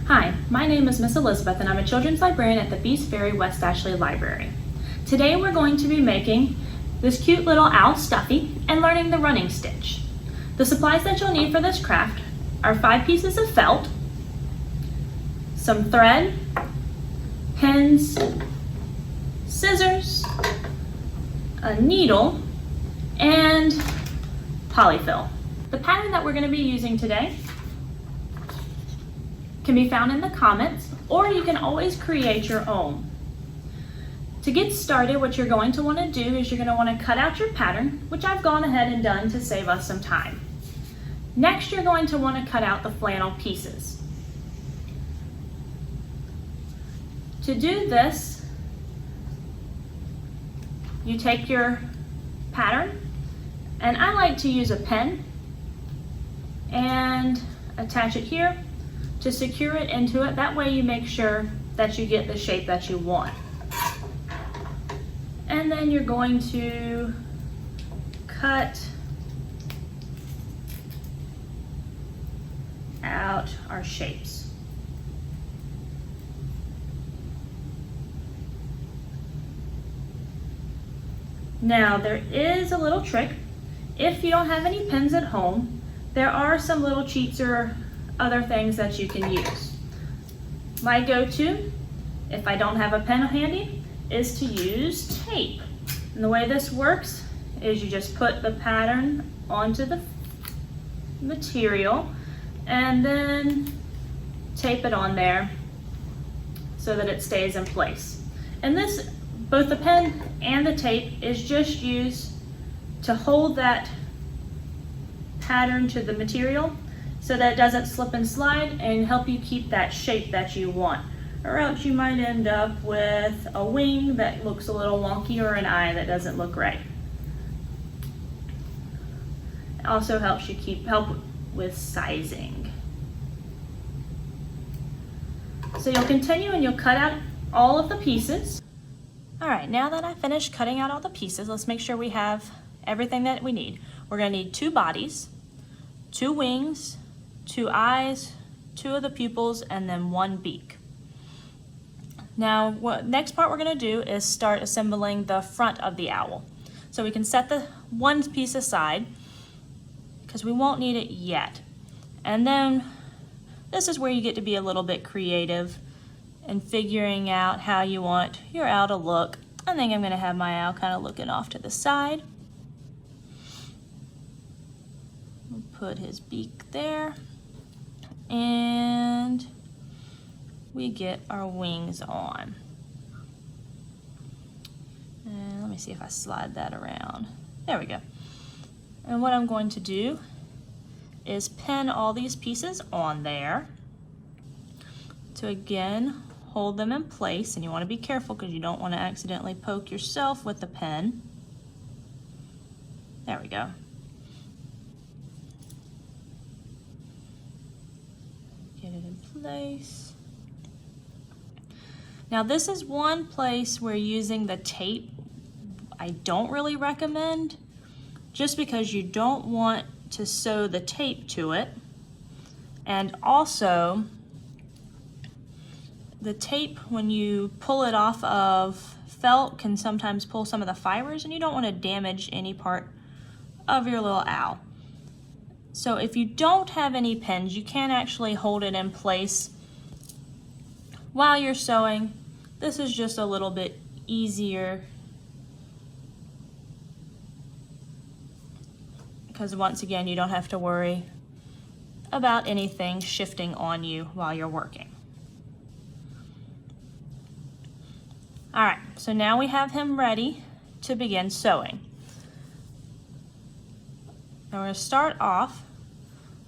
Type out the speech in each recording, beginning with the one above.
Hi, my name is Miss Elizabeth and I'm a children's librarian at the Beast Ferry West Ashley Library. Today we're going to be making this cute little owl Stuffie and learning the running stitch. The supplies that you'll need for this craft are 5 pieces of felt, some thread, pins, scissors, a needle, and polyfill. The pattern that we're going to be using today can be found in the comments, or you can always create your own. To get started, what you're going to want to do is you're going to want to cut out your pattern, which I've gone ahead and done to save us some time. Next, you're going to want to cut out the flannel pieces. To do this, you take your pattern, and I like to use a pen and attach it here to secure it into it. That way you make sure that you get the shape that you want. And then you're going to cut out our shapes. Now there is a little trick. If you don't have any pens at home, there are some little cheats or other things that you can use. My go-to, if I don't have a pen handy, is to use tape. And the way this works is you just put the pattern onto the material and then tape it on there so that it stays in place. And this, both the pen and the tape, is just used to hold that pattern to the material so that it doesn't slip and slide, and help you keep that shape that you want. Or else you might end up with a wing that looks a little wonky or an eye that doesn't look right. It also helps you help with sizing. So you'll continue and you'll cut out all of the pieces. All right, now that I finished cutting out all the pieces, let's make sure we have everything that we need. We're gonna need 2 bodies, 2 wings, 2 eyes, 2 of the pupils, and then 1 beak. Now, next part we're going to do is start assembling the front of the owl. So we can set the one piece aside because we won't need it yet. And then this is where you get to be a little bit creative in figuring out how you want your owl to look. I think I'm going to have my owl kind of looking off to the side. We'll put his beak there. And we get our wings on. And let me see if I slide that around. There we go. And what I'm going to do is pin all these pieces on there to again hold them in place, and you want to be careful because you don't want to accidentally poke yourself with the pen. There we go. Get it in place. Now this is one place where using the tape I don't really recommend, just because you don't want to sew the tape to it, and also the tape, when you pull it off of felt, can sometimes pull some of the fibers, and you don't want to damage any part of your little owl. So if you don't have any pins, you can actually hold it in place while you're sewing. This is just a little bit easier because once again, you don't have to worry about anything shifting on you while you're working. All right, so now we have him ready to begin sewing. Now we're going to start off.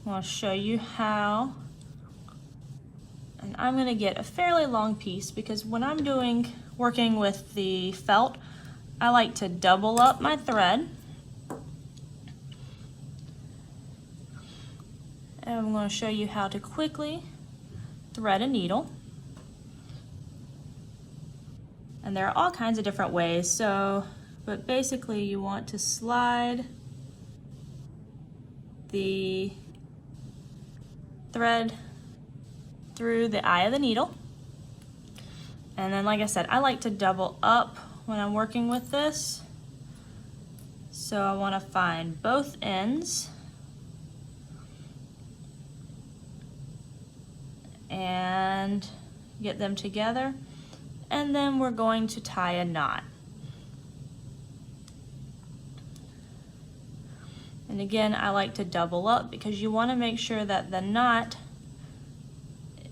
I want to show you how, and I'm going to get a fairly long piece because when I'm working with the felt, I like to double up my thread. And I'm going to show you how to quickly thread a needle. And there are all kinds of different ways, but basically you want to slide the thread through the eye of the needle. And then, like I said, I like to double up when I'm working with this. So I want to find both ends and get them together, and then we're going to tie a knot. And again, I like to double up because you want to make sure that the knot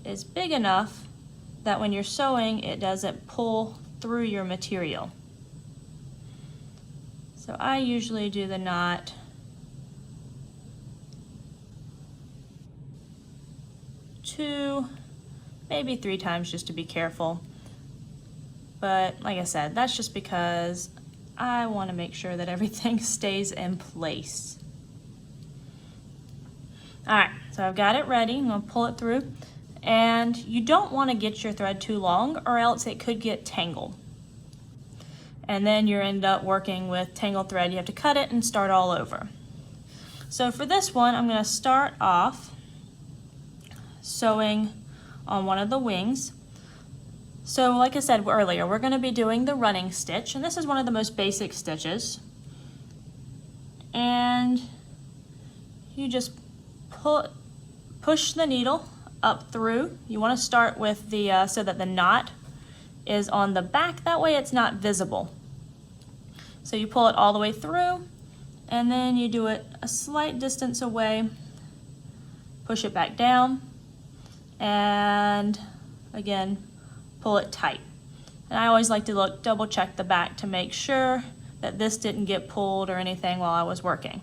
is big enough that when you're sewing, it doesn't pull through your material. So I usually do the knot two, maybe 3 times just to be careful. But like I said, that's just because I want to make sure that everything stays in place. All right, so I've got it ready. I'm going to pull it through. And you don't want to get your thread too long or else it could get tangled. And then you end up working with tangled thread. You have to cut it and start all over. So for this one, I'm going to start off sewing on one of the wings. So like I said earlier, we're going to be doing the running stitch, and this is one of the most basic stitches. And you just push the needle up through. You want to start with the so that the knot is on the back, that way it's not visible. So you pull it all the way through, and then you do it a slight distance away, push it back down, and again pull it tight. And I always like to double check the back to make sure that this didn't get pulled or anything while I was working.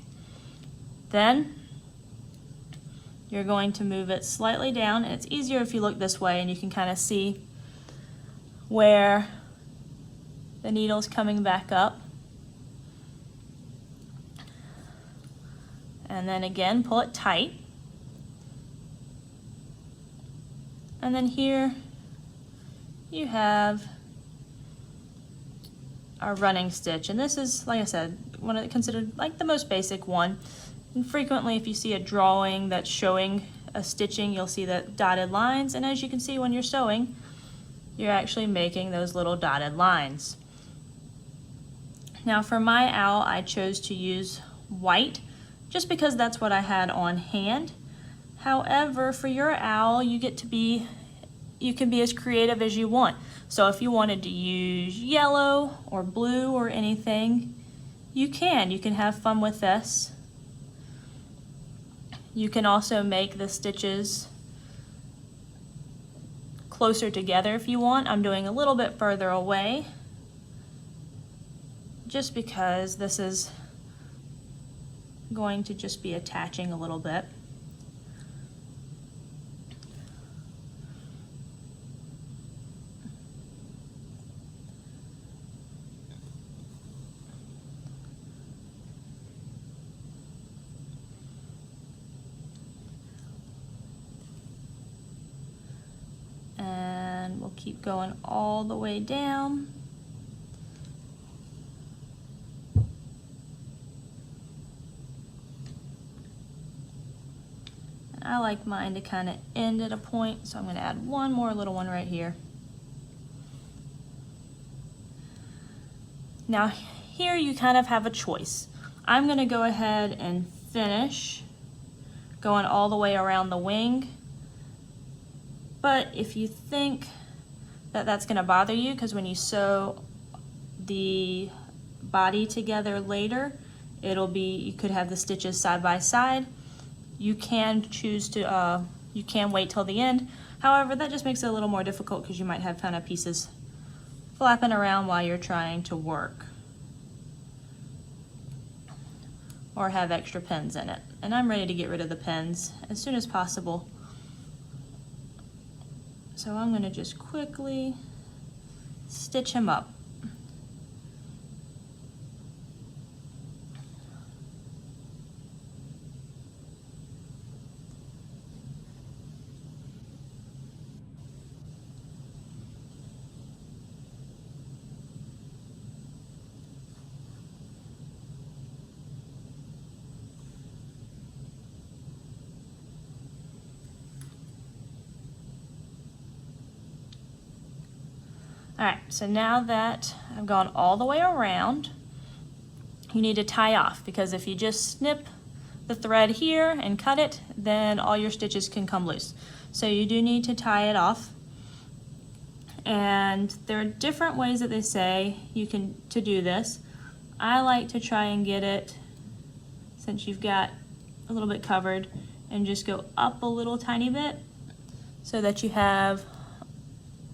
Then you're going to move it slightly down, and it's easier if you look this way and you can kind of see where the needle's coming back up. And then again, pull it tight. And then here you have our running stitch. And this is, like I said, considered like the most basic one. And frequently if you see a drawing that's showing a stitching, you'll see the dotted lines. And as you can see when you're sewing, you're actually making those little dotted lines. Now for my owl, I chose to use white just because that's what I had on hand. However, for your owl, you can be as creative as you want. So if you wanted to use yellow or blue or anything, you can have fun with this. You can also make the stitches closer together if you want. I'm doing a little bit further away just because this is going to just be attaching a little bit. And we'll keep going all the way down. I like mine to kind of end at a point, so I'm going to add one more little one right here. Now here you kind of have a choice. I'm going to go ahead and finish going all the way around the wing, but if you think that that's going to bother you, because when you sew the body together later, you could have the stitches side by side. You can choose to, you can wait till the end. However, that just makes it a little more difficult because you might have kind of pieces flapping around while you're trying to work. Or have extra pins in it. And I'm ready to get rid of the pins as soon as possible. So I'm going to just quickly stitch him up. All right, so now that I've gone all the way around, you need to tie off, because if you just snip the thread here and cut it, then all your stitches can come loose. So you do need to tie it off. And there are different ways that they say to do this. I like to try and get it, since you've got a little bit covered, and just go up a little tiny bit so that you have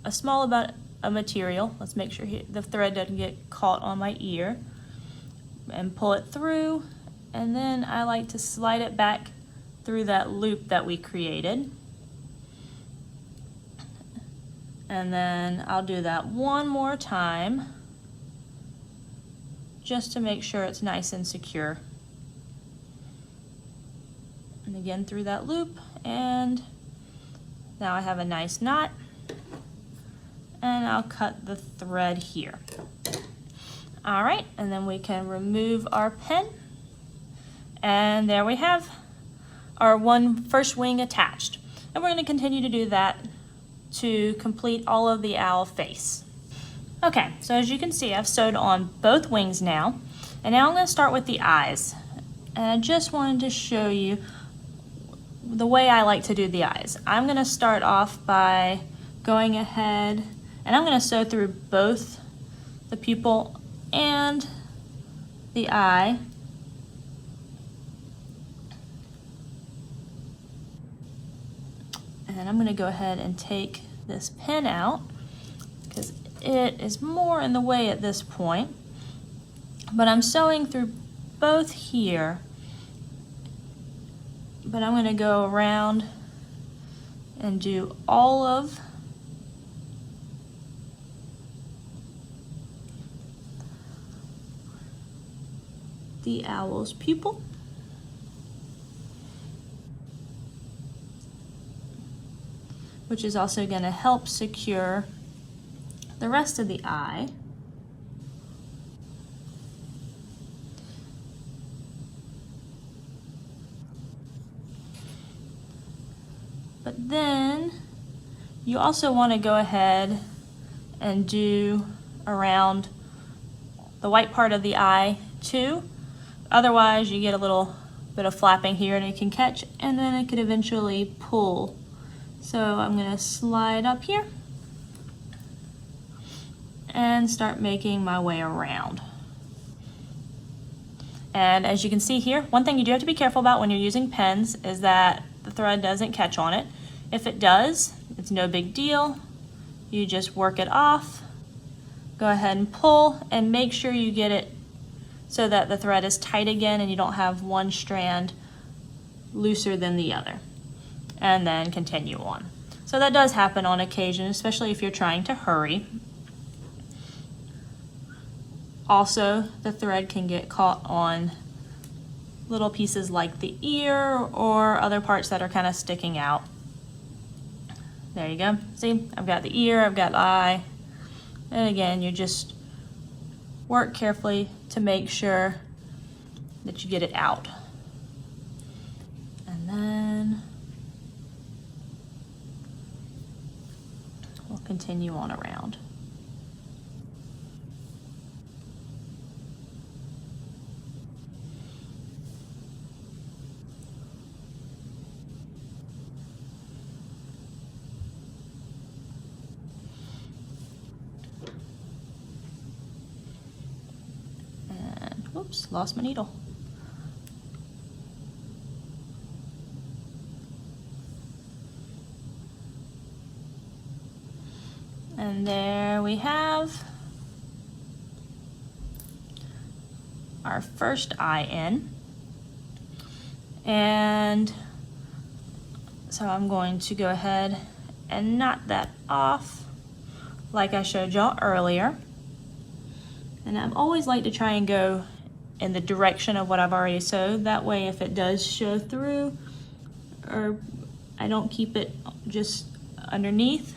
a small amount of material. Let's make sure the thread doesn't get caught on my ear, and pull it through, and then I like to slide it back through that loop that we created. And then I'll do that one more time just to make sure it's nice and secure. And again through that loop, and now I have a nice knot, and I'll cut the thread here. All right, and then we can remove our pin, and there we have our first wing attached. And we're going to continue to do that to complete all of the owl face. Okay, so as you can see, I've sewed on both wings now, and now I'm going to start with the eyes. And I just wanted to show you the way I like to do the eyes. I'm going to start off by going ahead, and I'm going to sew through both the pupil and the eye. And I'm going to go ahead and take this pin out because it is more in the way at this point. But I'm sewing through both here. But I'm going to go around and do all of the owl's pupil. Which is also going to help secure the rest of the eye. But then you also want to go ahead and do around the white part of the eye too. Otherwise you get a little bit of flapping here and it can catch, and then it could eventually pull. So I'm going to slide up here and start making my way around. And as you can see here, one thing you do have to be careful about when you're using pens is that the thread doesn't catch on it. If it does, it's no big deal. You just work it off, go ahead and pull, and make sure you get it so that the thread is tight again and you don't have one strand looser than the other. And then continue on. So that does happen on occasion, especially if you're trying to hurry. Also, the thread can get caught on little pieces like the ear or other parts that are kind of sticking out. There you go. See, I've got the ear, I've got the eye. And again, you just work carefully to make sure that you get it out. And then we'll continue on around. And whoops, lost my needle. And there we have our first eye in. And so I'm going to go ahead and knot that off like I showed y'all earlier. And I always like to try and go in the direction of what I've already sewed. That way if it does show through, or I don't keep it just underneath.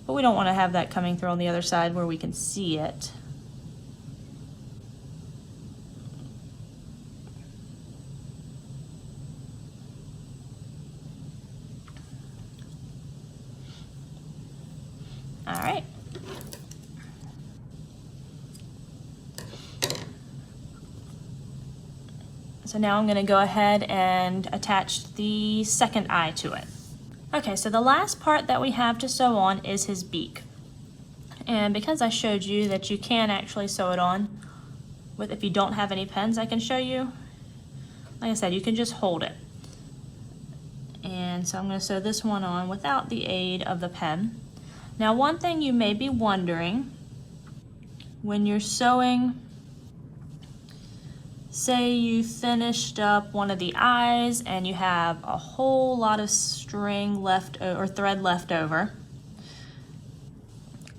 But we don't want to have that coming through on the other side where we can see it. All right. So now I'm going to go ahead and attach the second eye to it. Okay, so the last part that we have to sew on is his beak. And because I showed you that you can actually sew it on with, if you don't have any pins, I can show you. Like I said, you can just hold it. And so I'm going to sew this one on without the aid of the pen. Now, one thing you may be wondering, when you're sewing, say you finished up one of the eyes and you have a whole lot of string left or thread left over.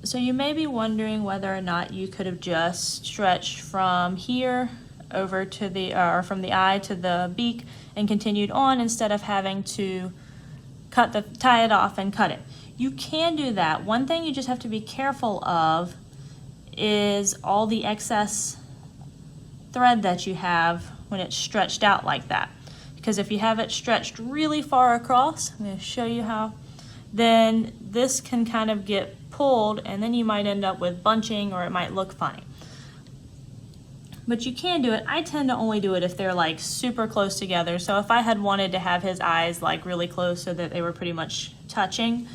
So you may be wondering whether or not you could have just stretched from here over to the, or from the eye to the beak and continued on instead of having to tie it off and cut it. You can do that. One thing you just have to be careful of is all the excess thread that you have when it's stretched out like that. Because if you have it stretched really far across, I'm going to show you how, then this can kind of get pulled and then you might end up with bunching or it might look funny. But you can do it. I tend to only do it if they're like super close together. So if I had wanted to have his eyes like really close so that they were pretty much touching,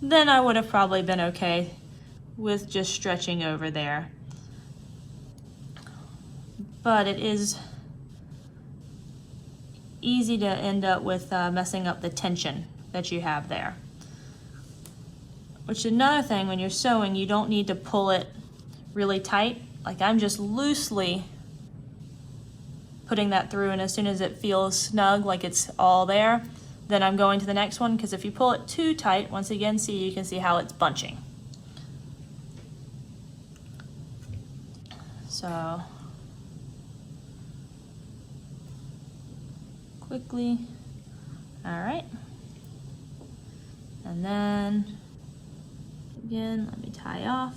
then I would have probably been okay with just stretching over there. But it is easy to end up with messing up the tension that you have there. Which is another thing, when you're sewing, you don't need to pull it really tight. Like I'm just loosely putting that through, and as soon as it feels snug, like it's all there, then I'm going to the next one, because if you pull it too tight, once again, you can see how it's bunching. So quickly, all right, and then again, let me tie off.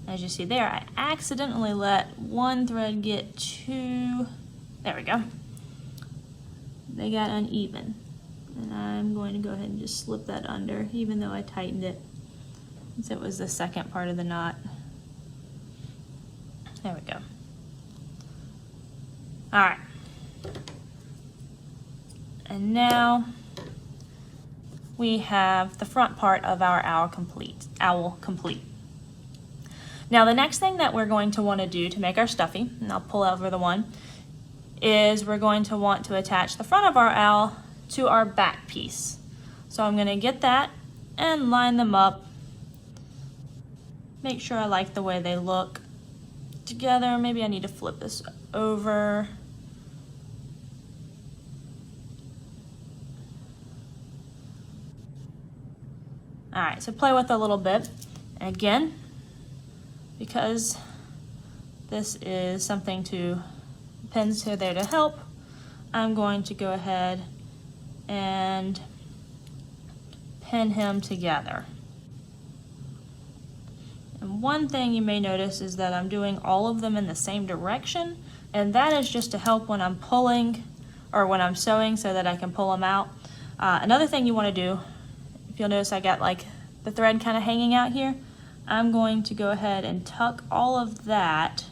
As you see there, I accidentally let one thread get too, there we go. They got uneven. And I'm going to go ahead and just slip that under, even though I tightened it, since it was the second part of the knot. There we go. All right. And now we have the front part of our owl complete. Now the next thing that we're going to want to do to make our stuffy, and I'll pull over the one, is we're going to want to attach the front of our owl to our back piece. So I'm going to get that and line them up. Make sure I like the way they look together. Maybe I need to flip this over. All right, so play with it a little bit. Again, because this is something to, pins are there to help, I'm going to go ahead and pin him together. And one thing you may notice is that I'm doing all of them in the same direction, and that is just to help when I'm pulling or when I'm sewing so that I can pull them out. Another thing you want to do, if you'll notice I got like the thread kind of hanging out here, I'm going to go ahead and tuck all of that,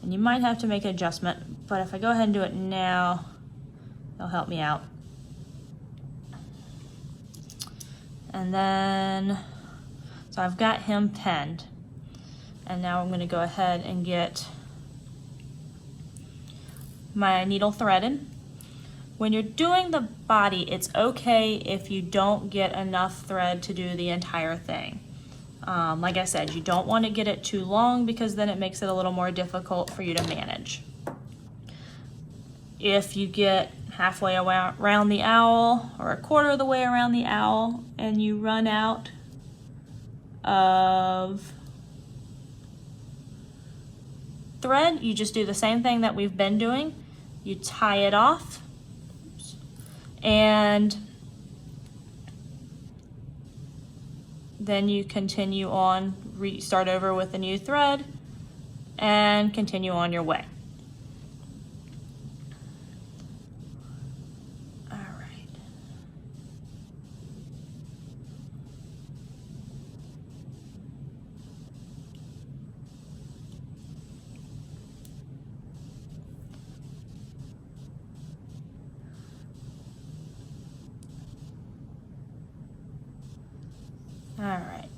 and you might have to make an adjustment, but if I go ahead and do it now, it'll help me out. And then, so I've got him pinned, and now I'm going to go ahead and get my needle threaded. When you're doing the body, it's okay if you don't get enough thread to do the entire thing. Like I said, you don't want to get it too long because then it makes it a little more difficult for you to manage. If you get halfway around the owl or a quarter of the way around the owl and you run out of thread, you just do the same thing that we've been doing. You tie it off and then you continue on, start over with a new thread and continue on your way. All right. All right.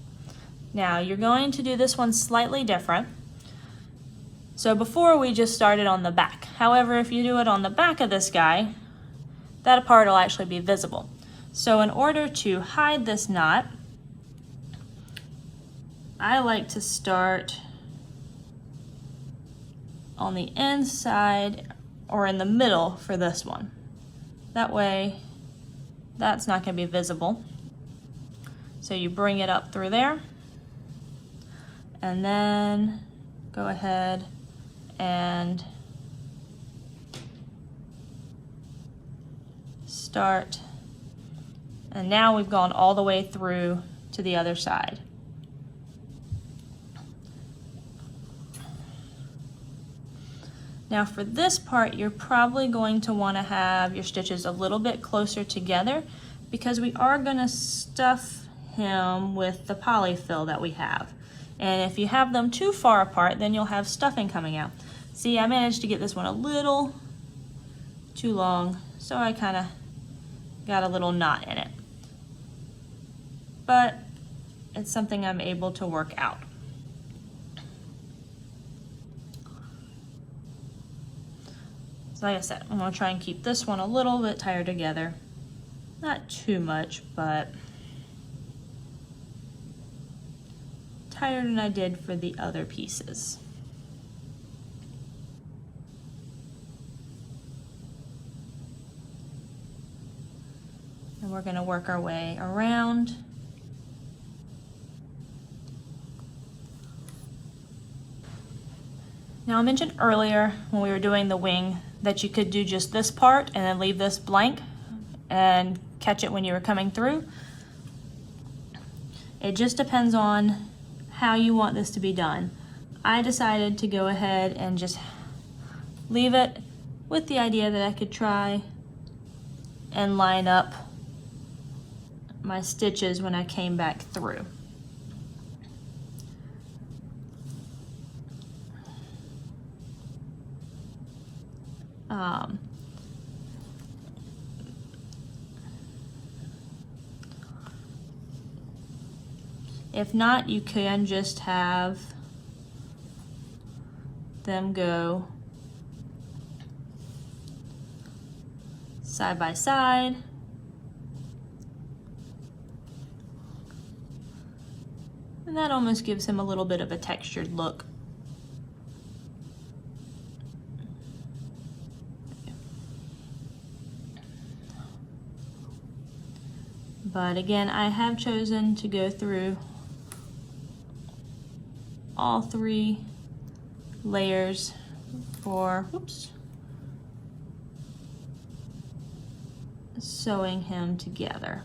Now you're going to do this one slightly different. So before we just started on the back. However, if you do it on the back of this guy, that part will actually be visible. So in order to hide this knot, I like to start on the inside or in the middle for this one. That way, that's not going to be visible. So you bring it up through there, and then go ahead and start. And now we've gone all the way through to the other side. Now for this part, you're probably going to want to have your stitches a little bit closer together because we are going to stuff him with the polyfill that we have. And if you have them too far apart, then you'll have stuffing coming out. See, I managed to get this one a little too long, so I kind of got a little knot in it. But it's something I'm able to work out. So like I said, I'm going to try and keep this one a little bit tighter together. Not too much, but tighter than I did for the other pieces. And we're going to work our way around. Now I mentioned earlier when we were doing the wing that you could do just this part and then leave this blank and catch it when you were coming through. It just depends on how you want this to be done. I decided to go ahead and just leave it with the idea that I could try and line up my stitches when I came back through. If not, you can just have them go side by side. And that almost gives him a little bit of a textured look. But again, I have chosen to go through all 3 layers for, sewing him together.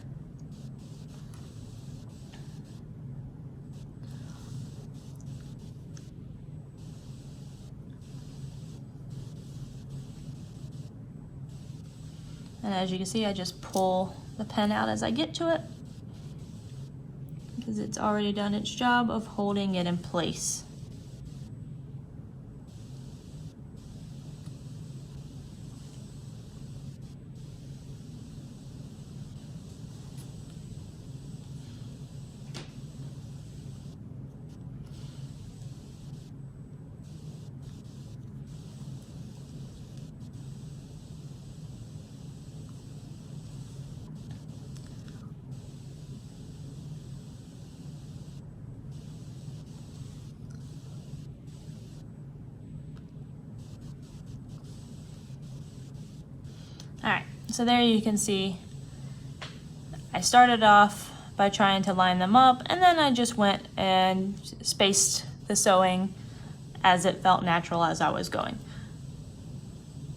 And as you can see, I just pull the pen out as I get to it because it's already done its job of holding it in place. All right, so there you can see I started off by trying to line them up, and then I just went and spaced the sewing as it felt natural as I was going.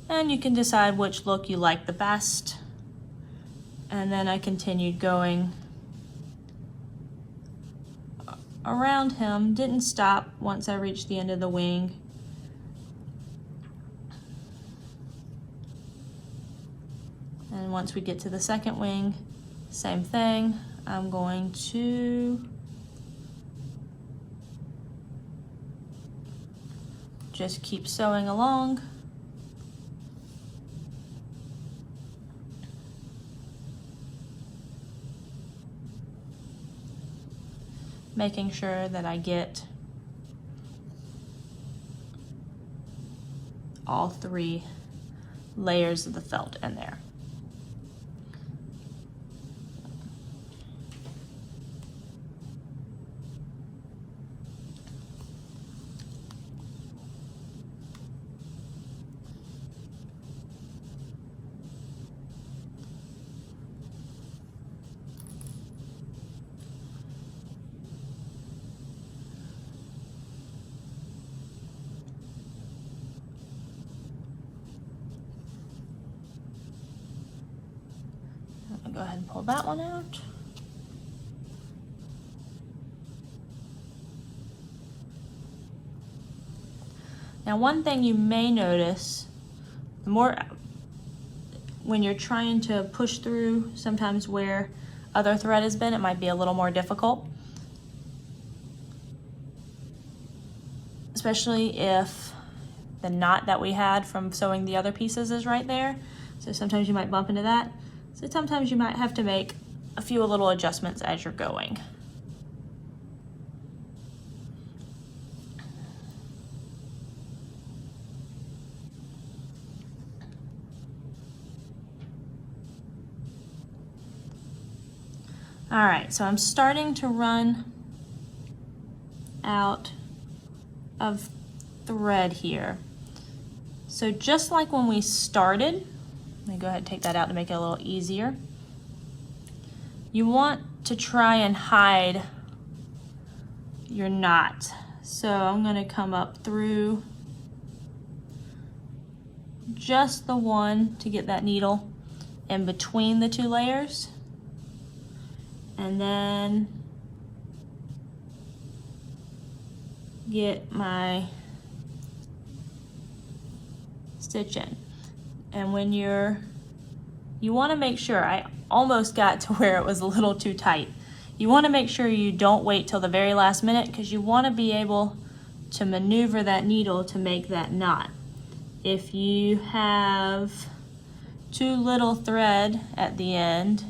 And you can decide which look you like the best. And then I continued going around him, didn't stop once I reached the end of the wing. And once we get to the second wing, same thing. I'm going to just keep sewing along. Making sure that I get all 3 layers of the felt in there. I'll go ahead and pull that one out. Now, one thing you may notice, the more when you're trying to push through, sometimes where other thread has been, it might be a little more difficult. Especially if the knot that we had from sewing the other pieces is right there. So sometimes you might bump into that. So sometimes you might have to make a few little adjustments as you're going. All right, so I'm starting to run out of thread here. So just like when we started, let me go ahead and take that out to make it a little easier. You want to try and hide your knot. So I'm gonna come up through just the one to get that needle in between the 2 layers. And then get my stitch in. And when you want to make sure, I almost got to where it was a little too tight. You want to make sure you don't wait till the very last minute, because you want to be able to maneuver that needle to make that knot. If you have too little thread at the end,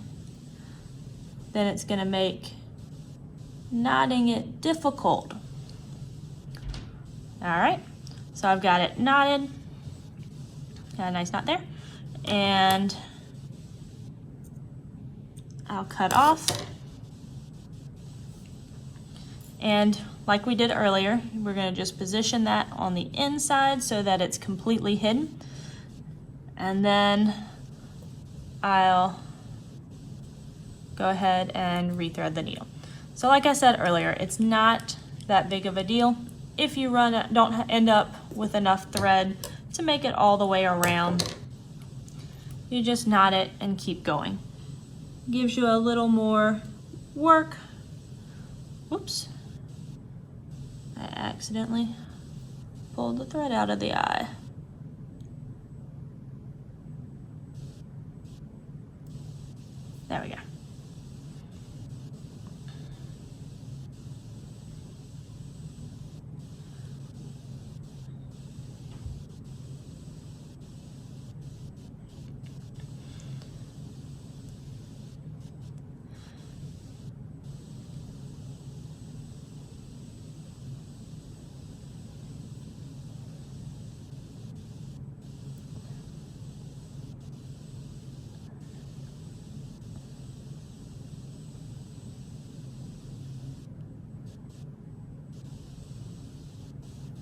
then it's going to make knotting it difficult. All right, so I've got it knotted. Got a nice knot there. And I'll cut off. And like we did earlier, we're going to just position that on the inside so that it's completely hidden. And then I'll go ahead and rethread the needle. So like I said earlier, it's not that big of a deal if you don't end up with enough thread to make it all the way around. You just knot it and keep going. Gives you a little more work. Whoops. I accidentally pulled the thread out of the eye. There we go.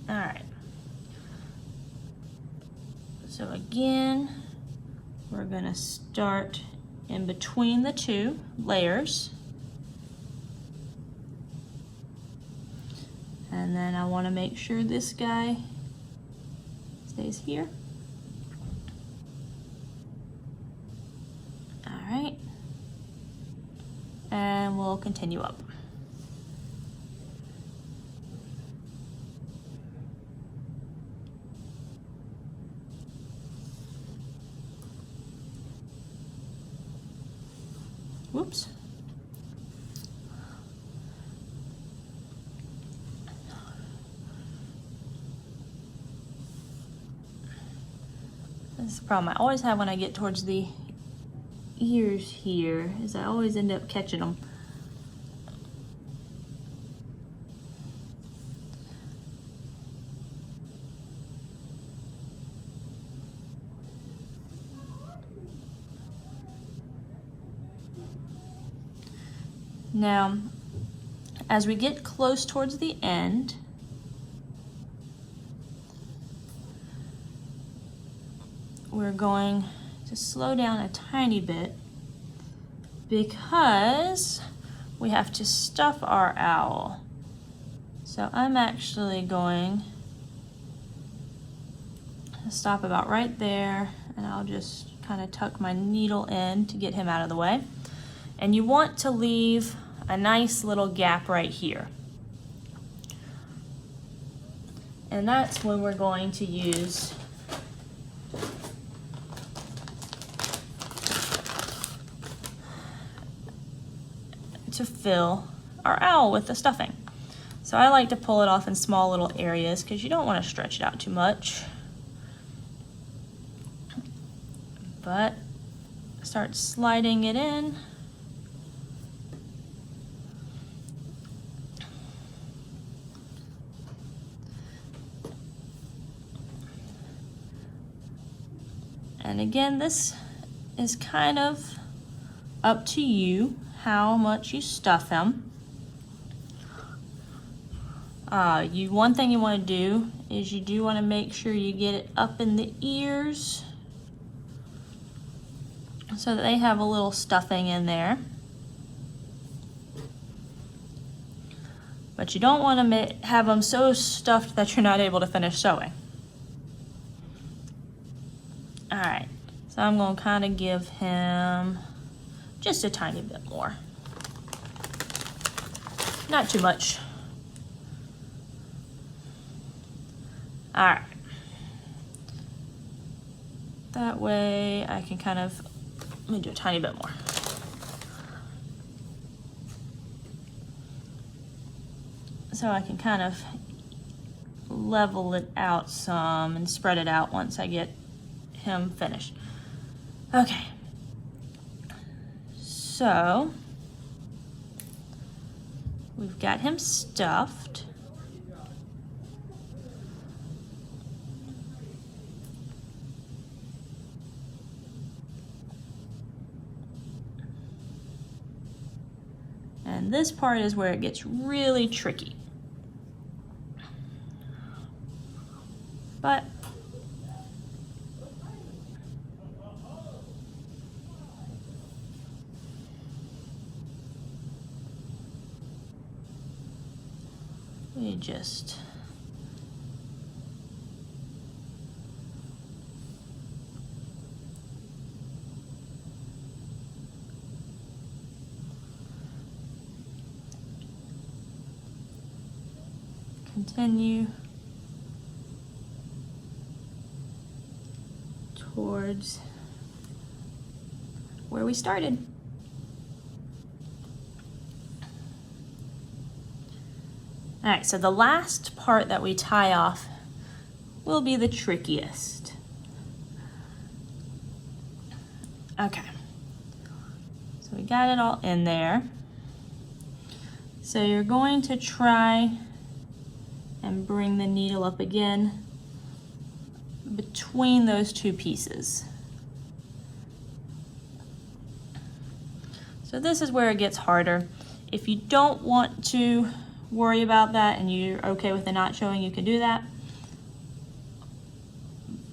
All right. So again, we're gonna start in between the 2 layers. And then I wanna make sure this guy stays here. All right. And we'll continue up. Oops. This is the problem I always have when I get towards the ears here, is I always end up catching them. Now, as we get close towards the end, we're going to slow down a tiny bit because we have to stuff our owl. So I'm actually going to stop about right there, and I'll just kind of tuck my needle in to get him out of the way. And you want to leave a nice little gap right here. And that's when we're going to use to fill our owl with the stuffing. So I like to pull it off in small little areas because you don't want to stretch it out too much. But start sliding it in. And again, this is kind of up to you how much you stuff him. One thing you want to do is you do want to make sure you get it up in the ears so that they have a little stuffing in there. But you don't want to have them so stuffed that you're not able to finish sewing. All right, so I'm going to kind of give him just a tiny bit more. Not too much. All right. That way I can kind of, let me do a tiny bit more. So I can kind of level it out some and spread it out once I get him finished. Okay. So we've got him stuffed. And this part is where it gets really tricky. But we just continue towards where we started. All right, so the last part that we tie off will be the trickiest. Okay, so we got it all in there. So you're going to try and bring the needle up again between those two pieces. So this is where it gets harder. If you don't want to worry about that and you're okay with the not showing, you can do that.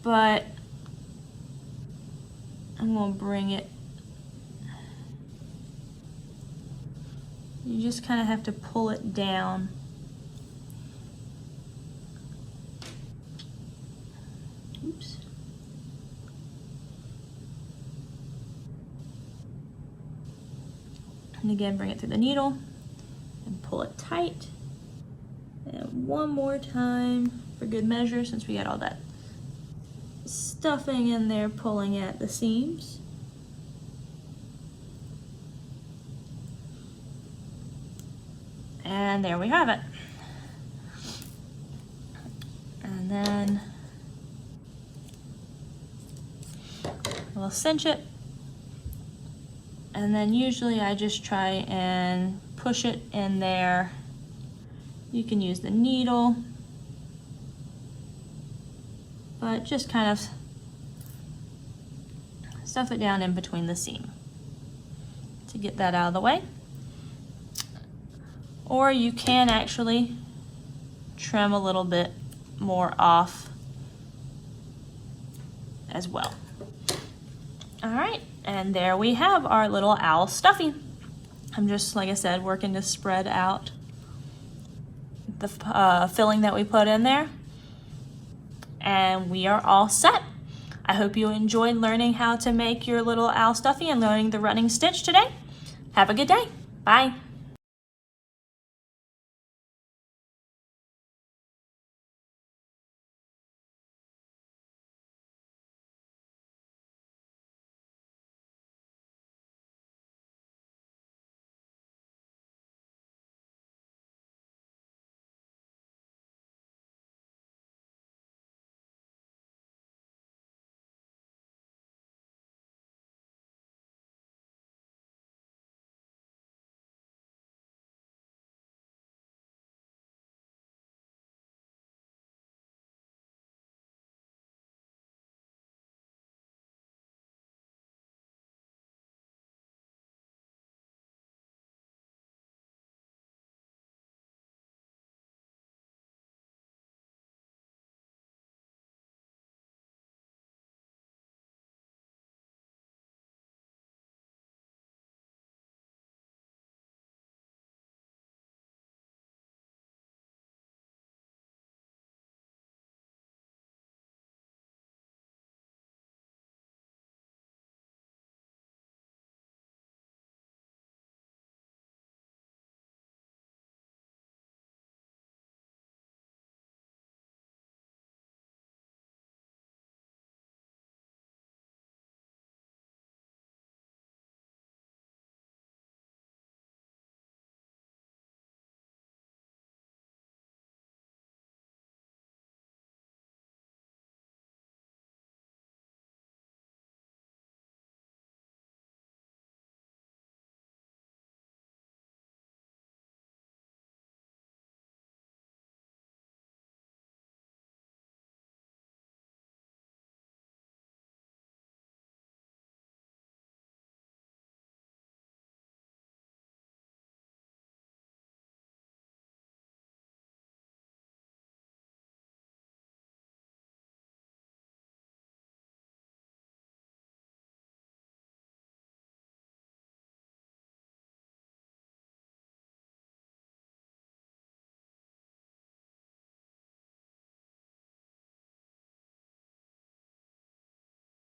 But I'm gonna bring it. You just kind of have to pull it down. Oops. And again, bring it through the needle and pull it tight. And one more time for good measure, since we got all that stuffing in there pulling at the seams. And there we have it. And then we'll cinch it. And then usually I just try and push it in there. You can use the needle, but just kind of stuff it down in between the seam to get that out of the way. Or you can actually trim a little bit more off as well. All right, and there we have our little owl Stuffie. I'm just, like I said, working to spread out the filling that we put in there. And we are all set. I hope you enjoyed learning how to make your little owl Stuffie and learning the running stitch today. Have a good day. Bye.